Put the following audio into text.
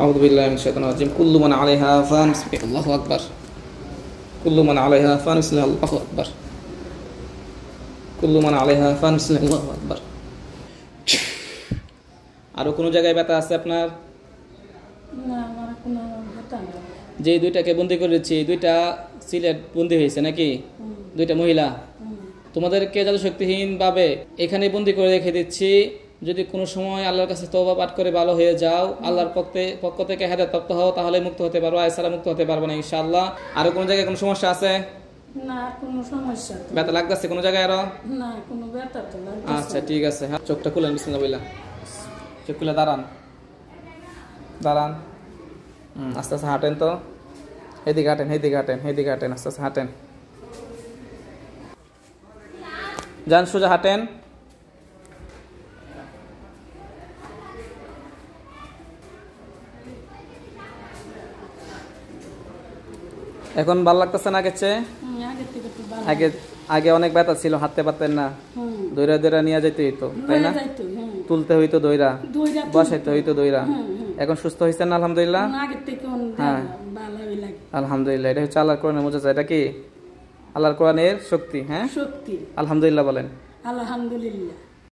আউযু বিল্লাহি মিনাশ শাইতানির রাজিম। কুল্লু মান আলাইহা ফান, আল্লাহু আকবার। কুল্লু মান আলাইহা ফান, আল্লাহু আকবার। কুল্লু মান আলাইহা ফান, আল্লাহু আকবার। আরো কোন জায়গায় ব্যথা আছে আপনার? না, আমার কোনো ব্যথা নেই। যে দুইটাকে বন্দি করেছি, দুইটা সিলেট বন্দি হয়েছে নাকি? দুইটা মহিলা। তোমাদেরকে জাদু শক্তিহীন ভাবে এখানে বন্দি করে রেখে দিচ্ছি। যদি কোনো সময় আল্লাহর কাছে তওবা পাঠ করে ভালো হয়ে যাও, আল্লাহর পক্ষ থেকে হেদায়েত প্রাপ্ত হও, তাহলে মুক্ত হতে পারো, এছাড়া মুক্ত হতে পারবো না ইনশাআল্লাহ। আরো কোন জায়গায় কোনো সমস্যা আছে? না, কোনো সমস্যা তো ব্যথা লাগতেছে কোনো জায়গায় আরো? না, কোনো ব্যথা তো লাগছে। আচ্ছা ঠিক আছে, হ্যাঁ চোখটা খুলেন, বিসমিল্লাহ বইলা চোখ খুলে দাঁড়ান, দাঁড়ান। আস্তে আস্তে হাঁটেন তো, এদিকে হাঁটেন, এদিকে হাঁটেন, এদিকে হাঁটেন, আস্তে আস্তে হাঁটেন, যান সোজা হাঁটেন। এখন ভালো লাগতেছে না? আগের চেয়ে? আগের থেকে তো ভালো। আগে আগে অনেক ব্যথা ছিল, হাঁটতে পারতেন না, দইরা দইরা নিয়ে যেতে হইতো, তাই না? তুলতে হইতো দইরা, বসাইতে হইতো দইরা। এখন সুস্থ হয়েছেন আলহামদুলিল্লাহ? আগের থেকে হ্যাঁ ভালোই লাগে আলহামদুলিল্লাহ। এটা হচ্ছে আল্লাহর কোরআনের মুজিজা। এটা কি? আল্লাহর কোরআনের শক্তি। হ্যাঁ সত্যি। আলহামদুলিল্লাহ বলেন। আলহামদুলিল্লাহ।